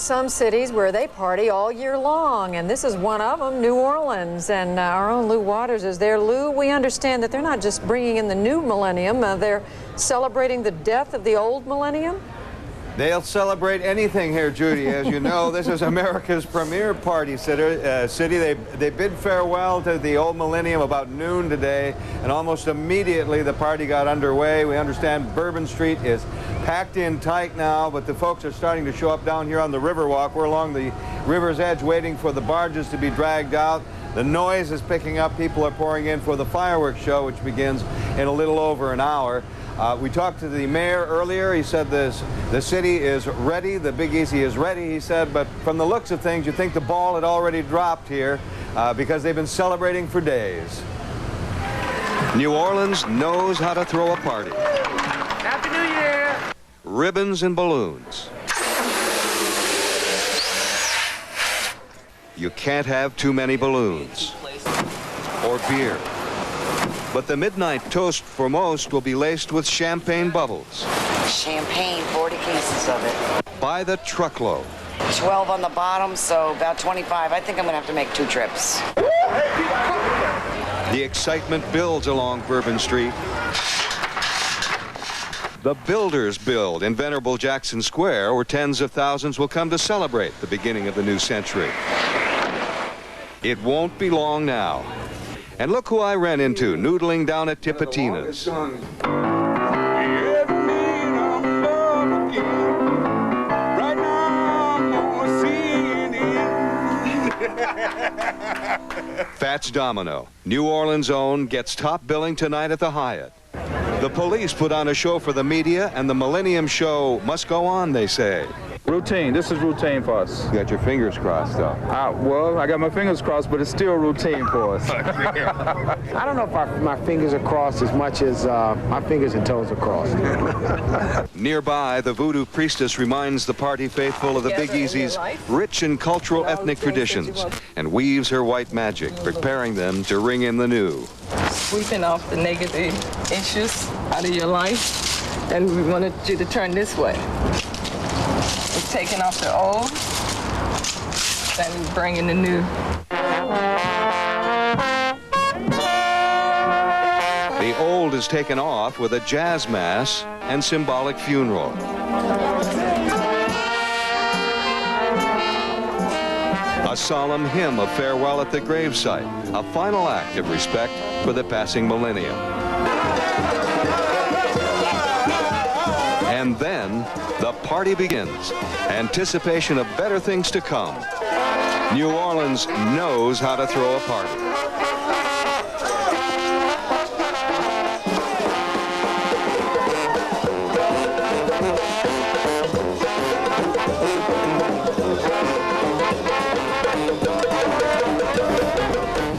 some cities where they party all year long, and this is one of them, New Orleans. And our own Lou Waters is there. Lou, we understand that they're not just bringing in the new millennium, they're celebrating the death of the old millennium? They'll celebrate anything here, Judy. As you know, this is America's premier party city. They bid farewell to the old millennium about noon today, and almost immediately the party got underway. We understand Bourbon Street is packed in tight now, but the folks are starting to show up down here on the Riverwalk. We're along the river's edge waiting for the barges to be dragged out. The noise is picking up. People are pouring in for the fireworks show, which begins in a little over an hour. We talked to the mayor earlier. He said the city is ready, the Big Easy is ready, he said, but from the looks of things, you think the ball had already dropped here because they've been celebrating for days. New Orleans knows how to throw a party. Happy New Year! Ribbons and balloons. You can't have too many balloons or beer. But the midnight toast for most will be laced with champagne bubbles. Champagne, 40 cases of it. By the truckload. 12 on the bottom, so about 25. I think I'm gonna have to make 2 trips. The excitement builds along Bourbon Street. The builders build in venerable Jackson Square, where tens of thousands will come to celebrate the beginning of the new century. It won't be long now. And look who I ran into, noodling down at Tipitina's. Fats Domino, New Orleans' own, gets top billing tonight at the Hyatt. The police put on a show for the media, and the Millennium Show must go on, they say. Routine. This is routine for us. You got your fingers crossed, though. Well, I got my fingers crossed, but it's still routine for us. I don't know if my fingers are crossed as much as my fingers and toes are crossed. Nearby, the voodoo priestess reminds the party faithful of the Big Easy's rich and cultural ethnic traditions and weaves her white magic, preparing them to ring in the new. Sweeping off the negative issues out of your life, and we wanted you to turn this way. We're taking off the old, and bringing the new. The old is taken off with a jazz mass and symbolic funeral. A solemn hymn of farewell at the gravesite, a final act of respect for the passing millennium. And then the party begins. Anticipation of better things to come. New Orleans knows how to throw a party.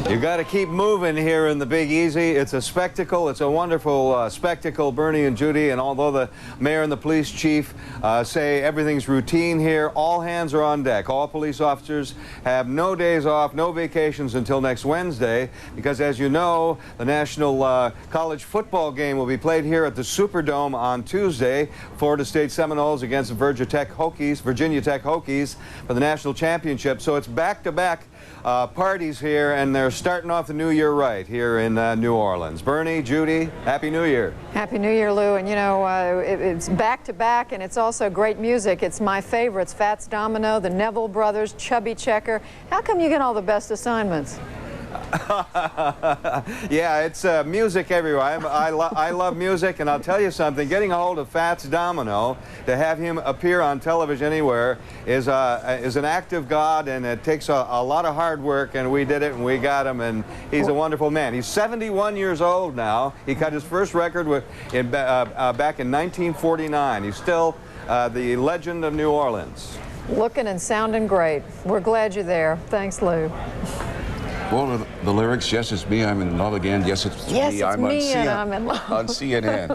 You got to keep moving here in the Big Easy. It's a spectacle. It's a wonderful spectacle, Bernie and Judy. And although the mayor and the police chief say everything's routine here, all hands are on deck. All police officers have no days off, no vacations until next Wednesday, because as you know, the National College football game will be played here at the Superdome on Tuesday. Florida State Seminoles against the Virginia Tech Hokies for the national championship. So it's back-to-back parties here, and they're starting off the new year right here in New Orleans. Bernie, Judy, Happy New Year. Happy New Year, Lou. And you know, it's back-to-back, and it's also great music. It's my favorites, Fats Domino, the Neville Brothers, Chubby Checker. How come you get all the best assignments? Yeah, it's music everywhere. I love music, and I'll tell you something. Getting a hold of Fats Domino, to have him appear on television anywhere, is an act of God, and it takes a lot of hard work, and we did it, and we got him, and he's a wonderful man. He's 71 years old now. He cut his first record back in 1949. He's still the legend of New Orleans. Looking and sounding great. We're glad you're there. Thanks, Lou. Well, the lyrics, yes, it's me, I'm in love again. Yes, it's yes, me, it's I'm me and I'm in love. On CNN.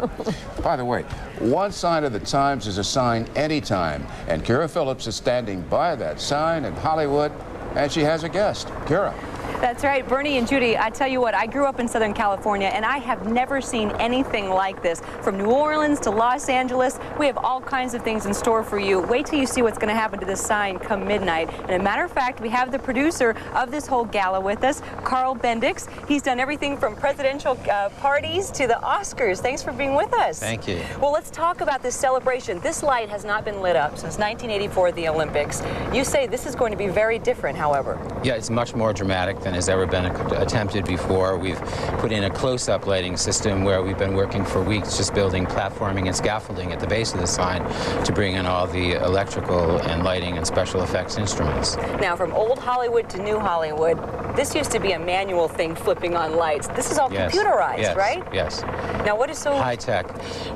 By the way, one side of the Times is a sign anytime, and Kira Phillips is standing by that sign in Hollywood, and she has a guest. Kira. That's right, Bernie and Judy, I tell you what, I grew up in Southern California and I have never seen anything like this. From New Orleans to Los Angeles, we have all kinds of things in store for you. Wait till you see what's going to happen to this sign come midnight. And as a matter of fact, we have the producer of this whole gala with us, Carl Bendix. He's done everything from presidential parties to the Oscars. Thanks for being with us. Thank you. Well, let's talk about this celebration. This light has not been lit up since 1984 at the Olympics. You say this is going to be very different, however. Yeah, it's much more dramatic than has ever been attempted before. We've put in a close-up lighting system where we've been working for weeks just building platforming and scaffolding at the base of the sign to bring in all the electrical and lighting and special effects instruments. Now, from old Hollywood to new Hollywood, this used to be a manual thing flipping on lights. This is all computerized, right? Yes. Now, what is so... High tech.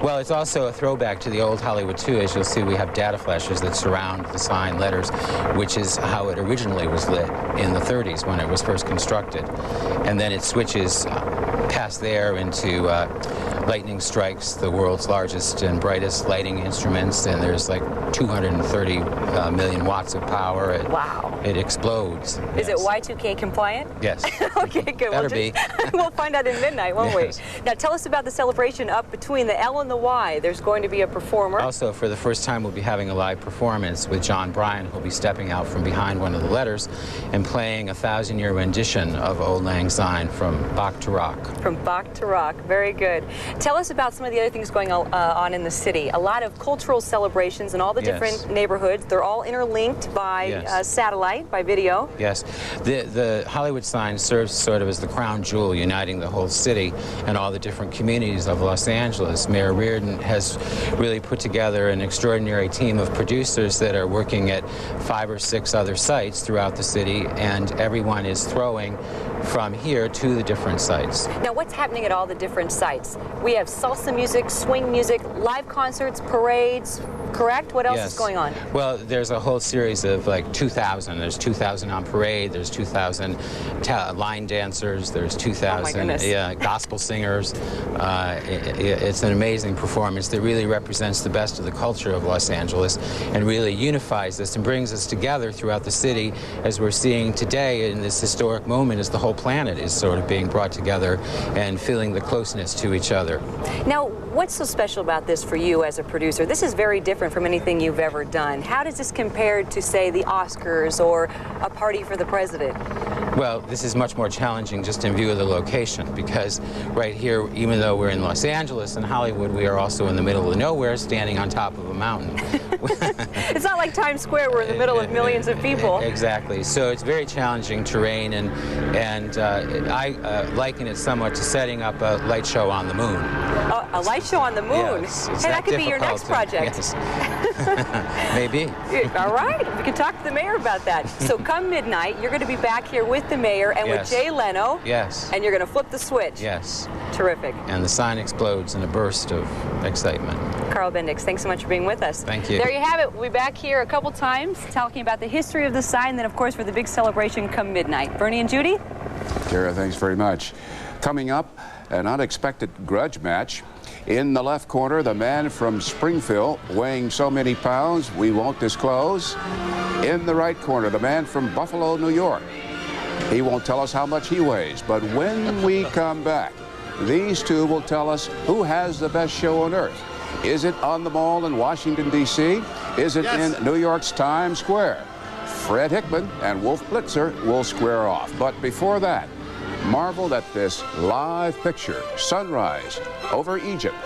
Well, it's also a throwback to the old Hollywood, too. As you'll see, we have data flashes that surround the sign letters, which is how it originally was lit in the 30s when it was first constructed. And then it switches past there into lightning strikes, the world's largest and brightest lighting instruments, and there's like 230 million watts of power. Wow. It explodes. Is it Y2K compliant? Yes. Okay, good. Better be. We'll find out in midnight, won't Yes. we? Now, tell us about the celebration up between the L and the Y. There's going to be a performer. Also, for the first time, we'll be having a live performance with John Bryan, who'll be stepping out from behind one of the letters and playing a 1,000-year rendition of Auld Lang Syne from Bach to Rock. From Bach to Rock. Very good. Tell us about some of the other things going on in the city. A lot of cultural celebrations in all the different neighborhoods. They're all interlinked by satellite, by video. Yes. The Hollywood sign serves sort of as the crown jewel uniting the whole city and all the different communities of Los Angeles. Mayor Reardon has really put together an extraordinary team of producers that are working at 5 or 6 other sites throughout the city, and everyone is throwing from here to the different sites. Now, what's happening at all the different sites? We have salsa music, swing music, live concerts, parades, correct? What else is going on? Well, there's a whole series of like 2,000. There's 2,000 on parade, there's 2,000 line dancers, there's 2,000 gospel singers. It's an amazing performance that really represents the best of the culture of Los Angeles and really unifies us and brings us together throughout the city, as we're seeing today in this historic moment as the whole planet is sort of being brought together and feeling the closeness to each other. Now, what's so special about this for you as a producer? This is very different from anything you've ever done. How does this compare to, say, the Oscars or a party for the president? Well, this is much more challenging just in view of the location, because right here, even though we're in Los Angeles and Hollywood, we are also in the middle of nowhere, standing on top of a mountain. It's not like Times Square, we're in the middle of millions of people. Exactly. So it's very challenging terrain, and I liken it somewhat to setting up a light show on the moon. A light show on the moon? Yes, hey, that could be your next project. Yes. Maybe. All right, we can talk to the mayor about that. So come midnight, you're going to be back here with the mayor and with Jay Leno. Yes. And you're going to flip the switch. Yes. Terrific. And the sign explodes in a burst of excitement. Carl Bendix, thanks so much for being with us. Thank you. There you have it. We'll be back here a couple times talking about the history of the sign, then of course for the big celebration come midnight. Bernie and Judy? Kara, thanks very much. Coming up, an unexpected grudge match. In the left corner, the man from Springfield, weighing so many pounds we won't disclose. In the right corner, the man from Buffalo, New York. He won't tell us how much he weighs, but when we come back, these two will tell us who has the best show on earth. Is it on the Mall in Washington, D.C.? Is it in New York's Times Square? Fred Hickman and Wolf Blitzer will square off. But before that, marveled at this live picture, sunrise over Egypt.